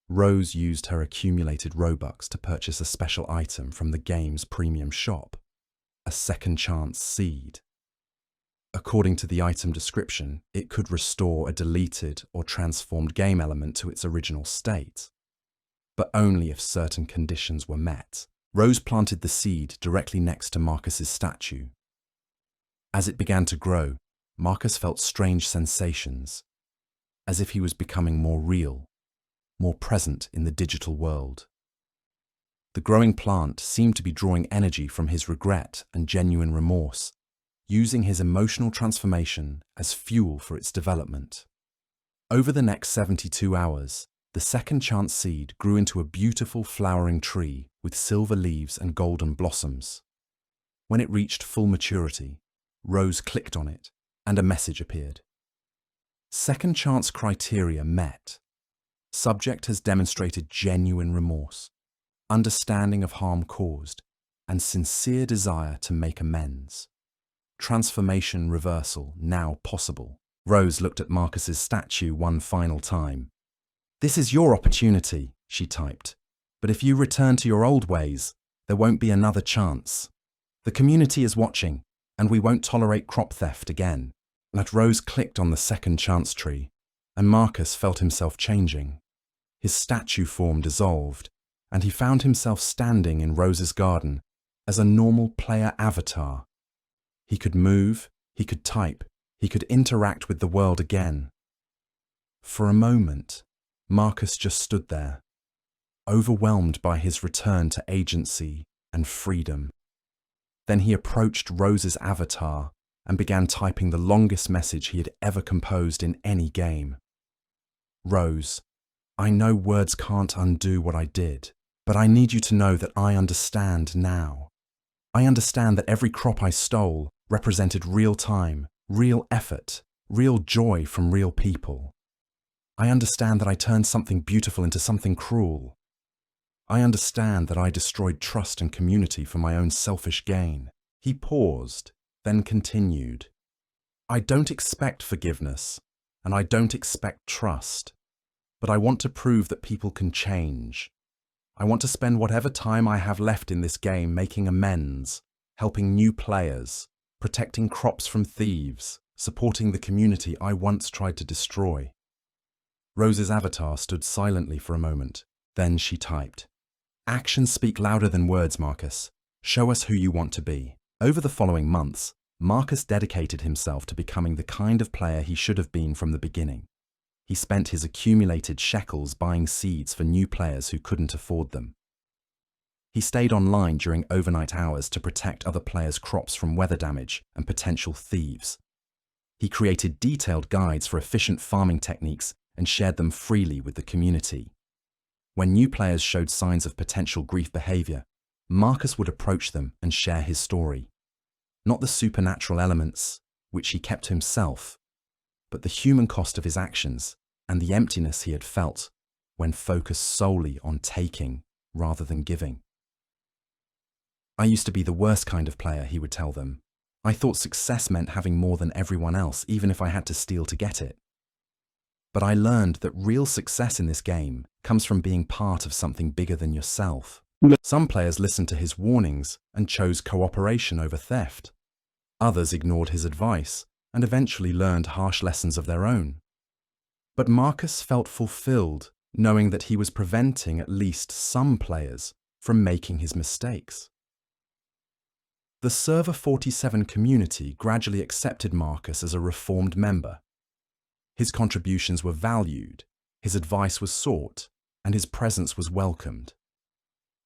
Rose used her accumulated Robux to purchase a special item from the game's premium shop: a second chance seed. According to the item description, it could restore a deleted or transformed game element to its original state, but only if certain conditions were met. Rose planted the seed directly next to Marcus's statue. As it began to grow, Marcus felt strange sensations, as if he was becoming more real, more present in the digital world. The growing plant seemed to be drawing energy from his regret and genuine remorse, using his emotional transformation as fuel for its development. Over the next 72 hours, the second chance seed grew into a beautiful flowering tree with silver leaves and golden blossoms. When it reached full maturity, Rose clicked on it, and a message appeared. Second chance criteria met. Subject has demonstrated genuine remorse, understanding of harm caused, and sincere desire to make amends. Transformation reversal now possible. Rose looked at Marcus's statue one final time. "This is your opportunity," she typed. "But if you return to your old ways, there won't be another chance. The community is watching, and we won't tolerate crop theft again." That Rose clicked on the second chance tree, and Marcus felt himself changing. His statue form dissolved, and he found himself standing in Rose's garden as a normal player avatar. He could move, he could type, he could interact with the world again. For a moment, Marcus just stood there, overwhelmed by his return to agency and freedom. Then he approached Rose's avatar and began typing the longest message he had ever composed in any game. "Rose, I know words can't undo what I did, but I need you to know that I understand now. I understand that every crop I stole represented real time, real effort, real joy from real people. I understand that I turned something beautiful into something cruel. I understand that I destroyed trust and community for my own selfish gain." He paused, then continued. "I don't expect forgiveness, and I don't expect trust, but I want to prove that people can change. I want to spend whatever time I have left in this game making amends, helping new players, protecting crops from thieves, supporting the community I once tried to destroy." Rose's avatar stood silently for a moment. Then she typed, "Actions speak louder than words, Marcus. Show us who you want to be." Over the following months, Marcus dedicated himself to becoming the kind of player he should have been from the beginning. He spent his accumulated shekels buying seeds for new players who couldn't afford them. He stayed online during overnight hours to protect other players' crops from weather damage and potential thieves. He created detailed guides for efficient farming techniques and shared them freely with the community. When new players showed signs of potential grief behavior, Marcus would approach them and share his story. Not the supernatural elements, which he kept to himself, but the human cost of his actions and the emptiness he had felt when focused solely on taking rather than giving. "I used to be the worst kind of player," he would tell them. "I thought success meant having more than everyone else, even if I had to steal to get it. But I learned that real success in this game comes from being part of something bigger than yourself." Some players listened to his warnings and chose cooperation over theft. Others ignored his advice and eventually learned harsh lessons of their own. But Marcus felt fulfilled, knowing that he was preventing at least some players from making his mistakes. The Server 47 community gradually accepted Marcus as a reformed member. His contributions were valued, his advice was sought, and his presence was welcomed.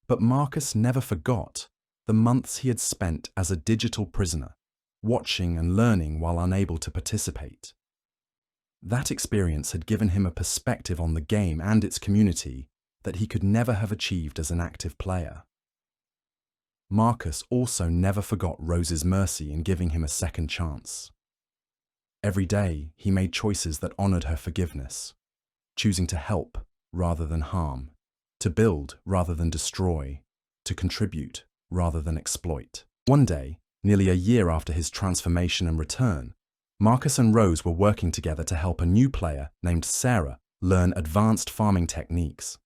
But Marcus never forgot the months he had spent as a digital prisoner, watching and learning while unable to participate. That experience had given him a perspective on the game and its community that he could never have achieved as an active player. Marcus also never forgot Rose's mercy in giving him a second chance. Every day, he made choices that honored her forgiveness, choosing to help rather than harm, to build rather than destroy, to contribute rather than exploit. One day, nearly a year after his transformation and return, Marcus and Rose were working together to help a new player named Sarah learn advanced farming techniques.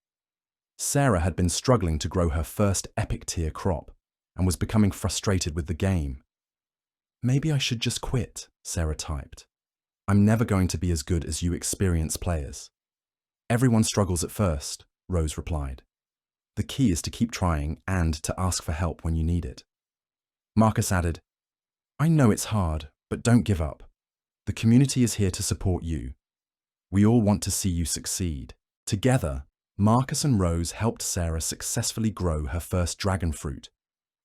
Sarah had been struggling to grow her first epic tier crop and was becoming frustrated with the game. "Maybe I should just quit," Sarah typed. "I'm never going to be as good as you experienced players." "Everyone struggles at first," Rose replied. "The key is to keep trying and to ask for help when you need it." Marcus added, "I know it's hard, but don't give up. The community is here to support you. We all want to see you succeed." Together, Marcus and Rose helped Sarah successfully grow her first dragon fruit,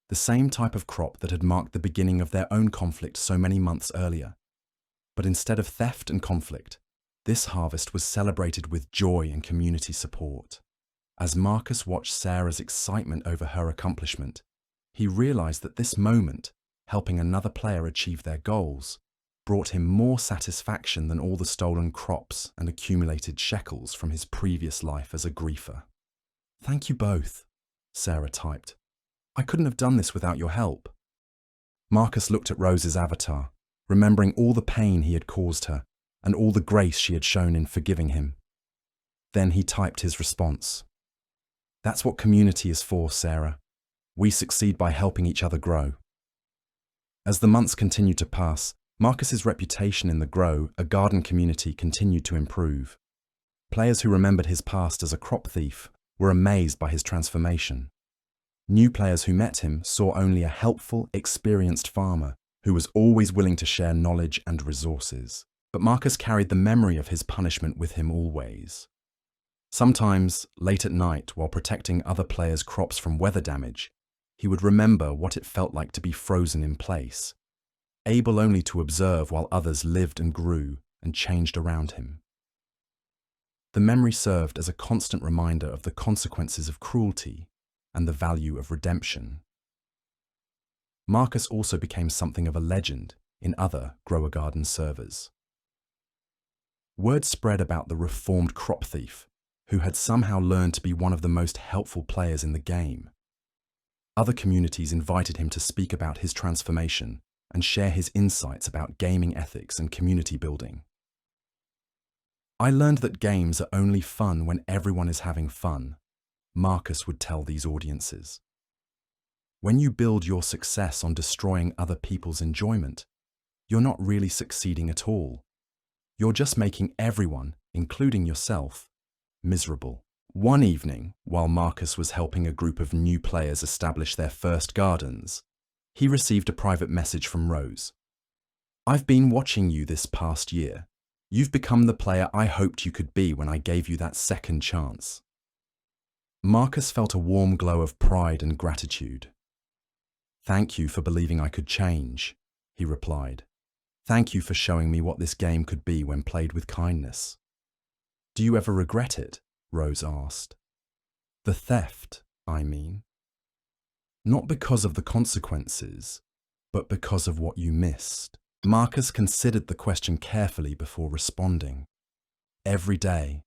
the same type of crop that had marked the beginning of their own conflict so many months earlier. But instead of theft and conflict, this harvest was celebrated with joy and community support. As Marcus watched Sarah's excitement over her accomplishment, he realized that this moment helping another player achieve their goals, brought him more satisfaction than all the stolen crops and accumulated shekels from his previous life as a griefer. "Thank you both," Sarah typed. "I couldn't have done this without your help." Marcus looked at Rose's avatar, remembering all the pain he had caused her and all the grace she had shown in forgiving him. Then he typed his response. "That's what community is for, Sarah. We succeed by helping each other grow." As the months continued to pass, Marcus's reputation in the Grow, a garden community, continued to improve. Players who remembered his past as a crop thief were amazed by his transformation. New players who met him saw only a helpful, experienced farmer who was always willing to share knowledge and resources. But Marcus carried the memory of his punishment with him always. Sometimes, late at night, while protecting other players' crops from weather damage, he would remember what it felt like to be frozen in place, able only to observe while others lived and grew and changed around him. The memory served as a constant reminder of the consequences of cruelty and the value of redemption. Marcus also became something of a legend in other Grow a Garden servers. Word spread about the reformed crop thief, who had somehow learned to be one of the most helpful players in the game. Other communities invited him to speak about his transformation and share his insights about gaming ethics and community building. "I learned that games are only fun when everyone is having fun," Marcus would tell these audiences. "When you build your success on destroying other people's enjoyment, you're not really succeeding at all. You're just making everyone, including yourself, miserable." One evening, while Marcus was helping a group of new players establish their first gardens, he received a private message from Rose. "I've been watching you this past year. You've become the player I hoped you could be when I gave you that second chance." Marcus felt a warm glow of pride and gratitude. "Thank you for believing I could change," he replied. "Thank you for showing me what this game could be when played with kindness." "Do you ever regret it?" Rose asked. "The theft, I mean." "Not because of the consequences, but because of what you missed." Marcus considered the question carefully before responding. "Every day,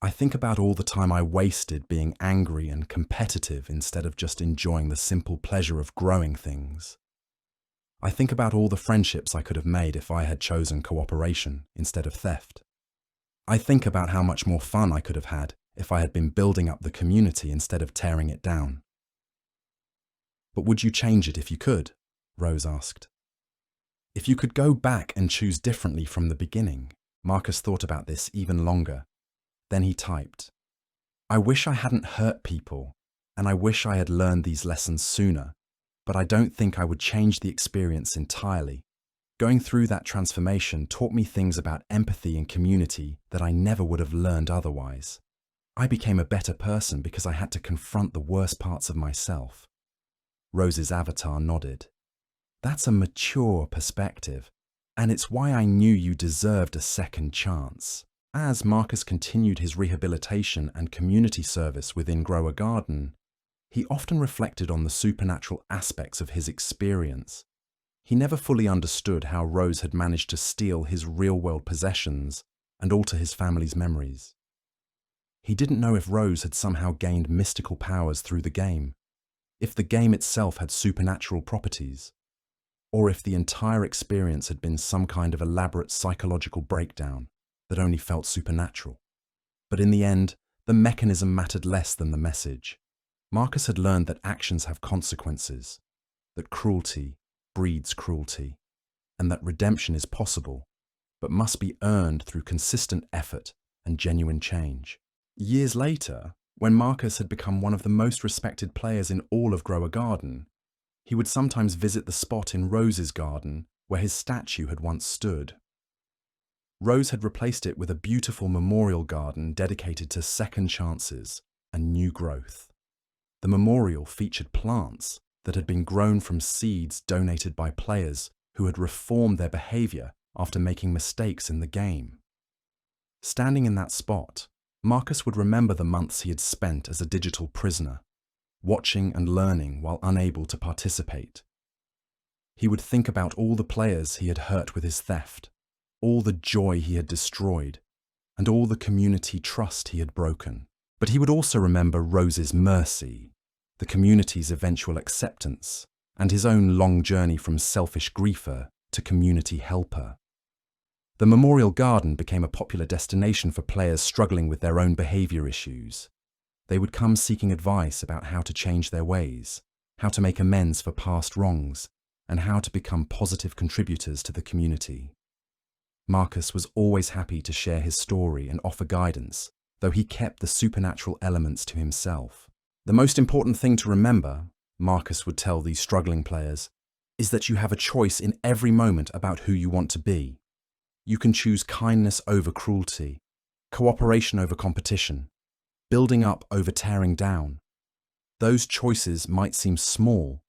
I think about all the time I wasted being angry and competitive instead of just enjoying the simple pleasure of growing things. I think about all the friendships I could have made if I had chosen cooperation instead of theft. I think about how much more fun I could have had if I had been building up the community instead of tearing it down." "But would you change it if you could?" Rose asked. If you could go back and choose differently from the beginning, Marcus thought about this even longer. Then he typed, "I wish I hadn't hurt people, and I wish I had learned these lessons sooner, but I don't think I would change the experience entirely. Going through that transformation taught me things about empathy and community that I never would have learned otherwise. I became a better person because I had to confront the worst parts of myself." Rose's avatar nodded. "That's a mature perspective, and it's why I knew you deserved a second chance." As Marcus continued his rehabilitation and community service within Grow a Garden, he often reflected on the supernatural aspects of his experience. He never fully understood how Rose had managed to steal his real-world possessions and alter his family's memories. He didn't know if Rose had somehow gained mystical powers through the game, if the game itself had supernatural properties, or if the entire experience had been some kind of elaborate psychological breakdown that only felt supernatural. But in the end, the mechanism mattered less than the message. Marcus had learned that actions have consequences, that cruelty breeds cruelty, and that redemption is possible, but must be earned through consistent effort and genuine change. Years later, when Marcus had become one of the most respected players in all of Grow a Garden, he would sometimes visit the spot in Rose's garden where his statue had once stood. Rose had replaced it with a beautiful memorial garden dedicated to second chances and new growth. The memorial featured plants that had been grown from seeds donated by players who had reformed their behavior after making mistakes in the game. Standing in that spot, Marcus would remember the months he had spent as a digital prisoner, watching and learning while unable to participate. He would think about all the players he had hurt with his theft, all the joy he had destroyed, and all the community trust he had broken. But he would also remember Rose's mercy, the community's eventual acceptance, and his own long journey from selfish griefer to community helper. The Memorial Garden became a popular destination for players struggling with their own behavior issues. They would come seeking advice about how to change their ways, how to make amends for past wrongs, and how to become positive contributors to the community. Marcus was always happy to share his story and offer guidance, though he kept the supernatural elements to himself. The most important thing to remember, Marcus would tell these struggling players, is that you have a choice in every moment about who you want to be. You can choose kindness over cruelty, cooperation over competition, building up over tearing down. Those choices might seem small,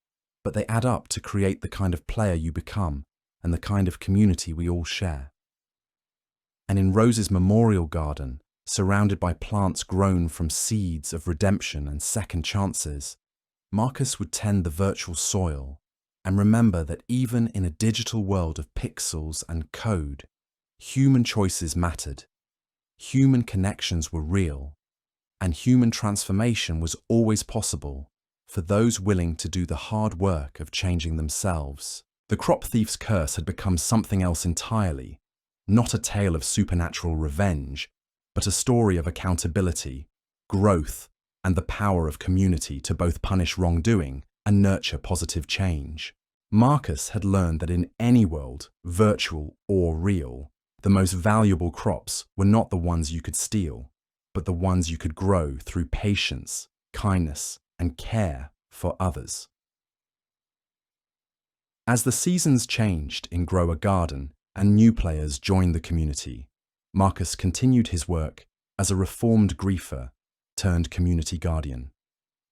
but they add up to create the kind of player you become and the kind of community we all share. And in Rose's Memorial Garden, surrounded by plants grown from seeds of redemption and second chances, Marcus would tend the virtual soil and remember that even in a digital world of pixels and code, human choices mattered, human connections were real, and human transformation was always possible for those willing to do the hard work of changing themselves. The crop thief's curse had become something else entirely, not a tale of supernatural revenge, but a story of accountability, growth, and the power of community to both punish wrongdoing and nurture positive change. Marcus had learned that in any world, virtual or real, the most valuable crops were not the ones you could steal, but the ones you could grow through patience, kindness, and care for others. As the seasons changed in Grow a Garden and new players joined the community, Marcus continued his work as a reformed griefer turned community guardian.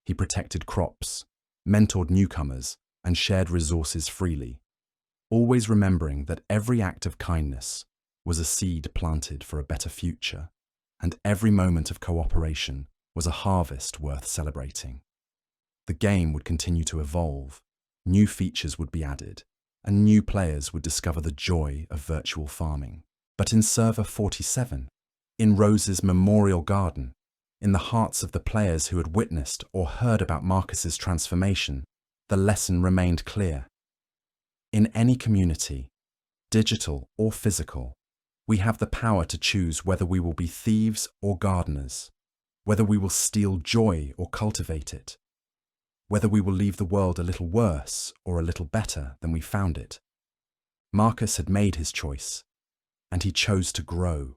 He protected crops, mentored newcomers, and shared resources freely, always remembering that every act of kindness was a seed planted for a better future, and every moment of cooperation was a harvest worth celebrating. The game would continue to evolve, new features would be added, and new players would discover the joy of virtual farming. But in Server 47, in Rose's Memorial Garden, in the hearts of the players who had witnessed or heard about Marcus's transformation, the lesson remained clear. In any community, digital or physical, we have the power to choose whether we will be thieves or gardeners, whether we will steal joy or cultivate it, whether we will leave the world a little worse or a little better than we found it. Marcus had made his choice, and he chose to grow.